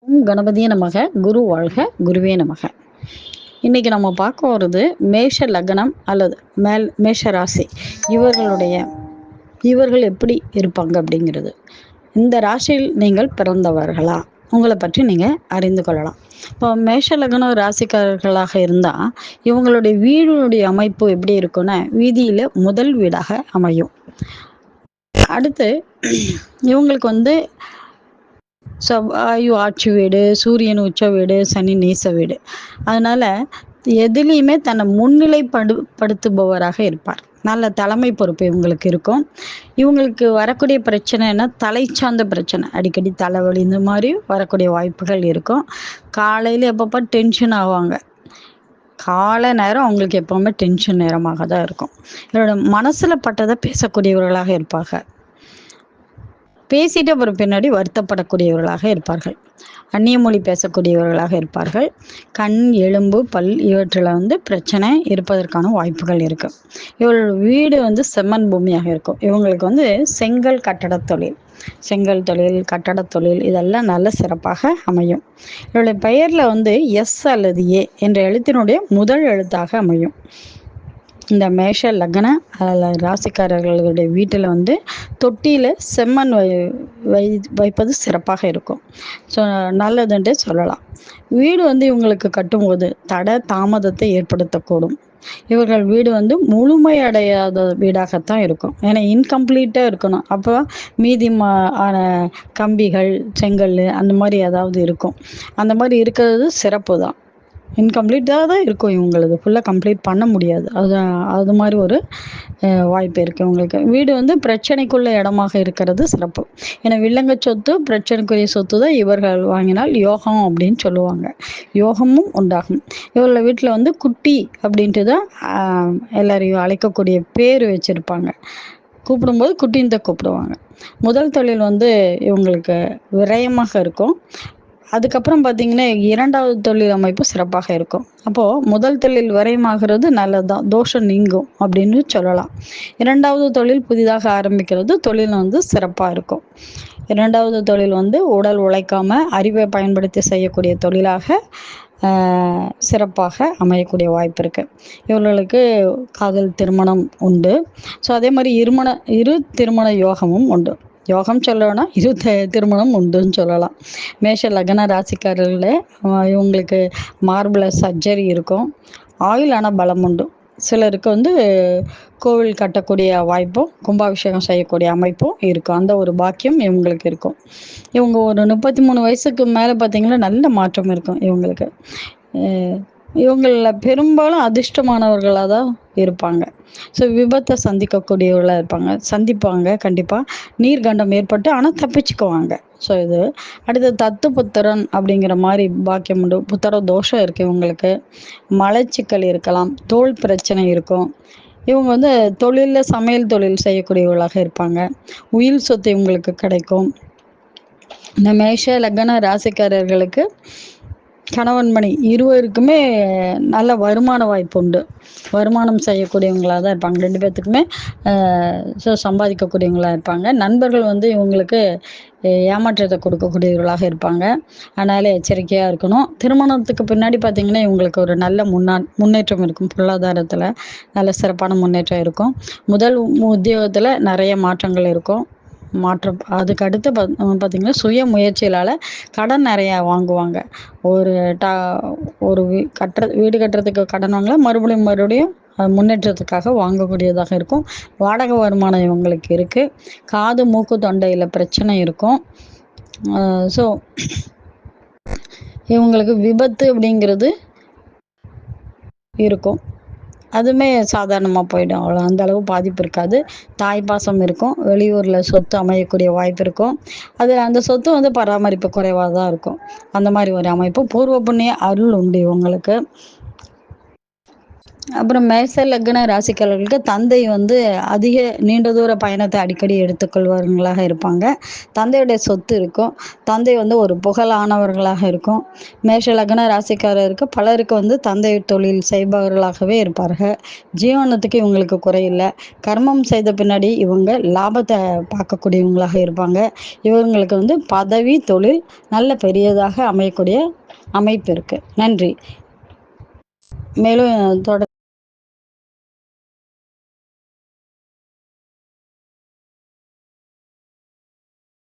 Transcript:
ஓம் கணபதியே நமக. குரு வாழ்க. குருவே நமக. இன்னைக்கு நம்ம பார்க்க போகிறது மேஷ லக்னம் அல்லது மேஷ ராசி. இவர்கள் எப்படி இருப்பாங்க அப்படிங்கிறது. இந்த ராசியில் நீங்கள் பிறந்தவர்களா, உங்களை பற்றி நீங்கள் அறிந்து கொள்ளலாம். இப்போ மேஷ லக்ன ராசிக்காரர்களாக இருந்தால் இவங்களுடைய வீடுடைய அமைப்பு எப்படி இருக்குன்னா, வீதியில் முதல் வீடாக அமையும். அடுத்து இவங்களுக்கு செவ்வாயு ஆட்சி வீடு, சூரியன் உச்ச வீடு, சனி நீச வீடு. அதனால எதுலேயுமே தன்னை முன்னிலைப்படுத்துபவராக இருப்பார். நல்ல தலைமை பொறுப்பு இவங்களுக்கு இருக்கும். இவங்களுக்கு வரக்கூடிய பிரச்சனைனா தலை சார்ந்த பிரச்சனை, அடிக்கடி தலைவலி இந்த மாதிரி வரக்கூடிய வாய்ப்புகள் இருக்கும். காலையில் எப்பப்போ டென்ஷன் ஆவாங்க. காலை நேரம் அவங்களுக்கு எப்பவுமே டென்ஷன் நேரமாக தான் இருக்கும். இவரோட மனசில் பட்டதை பேசக்கூடியவர்களாக இருப்பாங்க. பேசிட்டு அப்புறம் பின்னாடி வருத்தப்படக்கூடியவர்களாக இருப்பார்கள். அந்நிய மொழி பேசக்கூடியவர்களாக இருப்பார்கள். கண், எலும்பு, பல் இவற்றில் பிரச்சனை இருப்பதற்கான வாய்ப்புகள் இருக்கு. இவர்கள் வீடு செம்மண் பூமியாக இருக்கும். இவங்களுக்கு செங்கல் கட்டட தொழில், செங்கல் தொழில், கட்டட தொழில் இதெல்லாம் நல்ல சிறப்பாக அமையும். இவருடைய பெயர்ல எஸ் அல்லது ஏ என்ற எழுத்தினுடைய முதல் எழுத்தாக அமையும். இந்த மேஷ லக்ன ராசிக்காரர்களுடைய வீட்டில் தொட்டியில் செம்மண் வைப்பது சிறப்பாக இருக்கும். ஸோ நல்லதுன்ட்டு சொல்லலாம். வீடு இவங்களுக்கு கட்டும்போது தடை தாமதத்தை ஏற்படுத்தக்கூடும். இவர்கள் வீடு முழுமையடையாத வீடாகத்தான் இருக்கும். ஏன்னா இன்கம்ப்ளீட்டாக இருக்கணும். அப்போ மீதி ஆன கம்பிகள், செங்கல் அந்த மாதிரி ஏதாவது இருக்கும். அந்த மாதிரி இருக்கிறது சிறப்பு தான். இன்கம்ப்ளீட்டாக தான் இருக்கும். இவங்களது ஃபுல்லாக கம்ப்ளீட் பண்ண முடியாது. அது மாதிரி ஒரு வாய்ப்பு இருக்குது இவங்களுக்கு. வீடு பிரச்சனைக்குள்ள இடமாக இருக்கிறது சிறப்பு. ஏன்னா வில்லங்க சொத்து, பிரச்சனைக்குரிய சொத்து தான் இவர்கள் வாங்கினால் யோகம் அப்படின்னு சொல்லுவாங்க. யோகமும் உண்டாகும். இவர்கள வீட்டில் குட்டி அப்படின்ட்டு தான் எல்லாரையும் அழைக்கக்கூடிய பேர் வச்சுருப்பாங்க. கூப்பிடும்போது குட்டின்னு தான் கூப்பிடுவாங்க. முதல் தொழில் இவங்களுக்கு விரயமாக இருக்கும். அதுக்கப்புறம் பார்த்தீங்கன்னா இரண்டாவது தொழில் அமைப்பு சிறப்பாக இருக்கும். அப்போது முதல் தொழில் விரயமாகிறது நல்லதுதான், தோஷம் நீங்கும் அப்படின்னு சொல்லலாம். இரண்டாவது தொழில் புதிதாக ஆரம்பிக்கிறது தொழில் சிறப்பாக இருக்கும். இரண்டாவது தொழில் உடல் உழைக்காம அறிவை பயன்படுத்தி செய்யக்கூடிய தொழிலாக சிறப்பாக அமையக்கூடிய வாய்ப்பு இருக்குது. இவர்களுக்கு காதல் திருமணம் உண்டு. ஸோ அதே மாதிரி இரு திருமண யோகமும் உண்டு. யோகம் சொல்லணும்னா திருமணம் உண்டுன்னு சொல்லலாம். மேஷ லக்ன ராசிக்காரர்கள் இவங்களுக்கு மார்பில் சர்ஜரி இருக்கும். ஆயுளான பலம் உண்டு. சிலருக்கு கோவில் கட்டக்கூடிய வாய்ப்பும் கும்பாபிஷேகம் செய்யக்கூடிய அமைப்பும் இருக்கும். அந்த ஒரு பாக்கியம் இவங்களுக்கு இருக்கும். இவங்க ஒரு 33 வயசுக்கு மேலே பார்த்தீங்கன்னா நல்ல மாற்றம் இருக்கும் இவங்களுக்கு. இவங்களில் பெரும்பாலும் அதிர்ஷ்டமானவர்களாக தான் இருப்பாங்க. ஸோ விபத்தை சந்திப்பாங்க கண்டிப்பாக. நீர்கண்டம் ஏற்பட்டு ஆனால் தப்பிச்சுக்குவாங்க. ஸோ இது அடுத்து தத்து புத்திரன் அப்படிங்கிற மாதிரி பாக்கியம் உண்டு. புத்திர தோஷம் இருக்குது இவங்களுக்கு. மலச்சிக்கல் இருக்கலாம், தோல் பிரச்சனை இருக்கும். இவங்க தொழிலில் சமையல் தொழில் செய்யக்கூடியவர்களாக இருப்பாங்க. உயில் சொத்து இவங்களுக்கு கிடைக்கும். இந்த மேஷ லக்ன ராசிக்காரர்களுக்கு கணவன் மணி இருவருக்குமே நல்ல வருமான வாய்ப்பு உண்டு. வருமானம் செய்யக்கூடியவங்களாக தான் இருப்பாங்க. 2 பேர்த்துக்குமே சம்பாதிக்கக்கூடியவங்களாக இருப்பாங்க. நண்பர்கள் இவங்களுக்கு ஏமாற்றத்தை கொடுக்கக்கூடியவர்களாக இருப்பாங்க. அதனால் எச்சரிக்கையாக இருக்கணும். திருமணத்துக்கு பின்னாடி பார்த்திங்கன்னா இவங்களுக்கு ஒரு நல்ல முன்னேற்றம் இருக்கும். பொருளாதாரத்தில் நல்ல சிறப்பான முன்னேற்றம் இருக்கும். முதல் உத்தியோகத்தில் நிறைய மாற்றங்கள் இருக்கும். அதுக்கு அடுத்து பார்த்திங்கன்னா சுய முயற்சியால் கடன் நிறையா வாங்குவாங்க. ஒரு வீடு கட்டுறதுக்கு கடன் வாங்கலாம், மறுபடியும் முன்னேற்றத்துக்காக வாங்கக்கூடியதாக இருக்கும். வாடகை வருமானம் இவங்களுக்கு இருக்குது. காது, மூக்கு, தொண்டையில் பிரச்சனை இருக்கும். ஸோ இவங்களுக்கு விபத்து அப்படிங்கிறது இருக்கும். அதுவுமே சாதாரணமாக போயிடும். அவ்வளோ அந்த அளவு பாதிப்பு இருக்காது. தாய் பாசம் இருக்கும். வெளியூரில் சொத்து அமையக்கூடிய வாய்ப்பு இருக்கும். அந்த சொத்து பராமரிப்பு குறைவாக தான் இருக்கும். அந்த மாதிரி ஒரு அமைப்பு. பூர்வ புண்ணிய அருள் உண்டு இவங்களுக்கு. அப்புறம் மேஷ லக்ன ராசிக்காரர்களுக்கு தந்தை வந்து அதிக நீண்ட தூர பயணத்தை அடிக்கடி எடுத்துக்கொள்வர்களாக இருப்பாங்க. தந்தையுடைய சொத்து இருக்கும். தந்தை வந்து ஒரு புகழானவர்களாக இருக்கும். மேஷ லக்ன ராசிக்காரருக்கு பலருக்கு வந்து தந்தை தொழில் செய்பவர்களாகவே இருப்பார்கள். ஜீவனத்துக்கு இவங்களுக்கு குறையில்லை. கர்மம் செய்த பின்னாடி இவங்க லாபத்தை பார்க்கக்கூடியவங்களாக இருப்பாங்க. இவங்களுக்கு வந்து பதவி தொழில் நல்ல பெரியதாக அமையக்கூடிய அமைப்பு இருக்கு. நன்றி. மேலும் தொடர்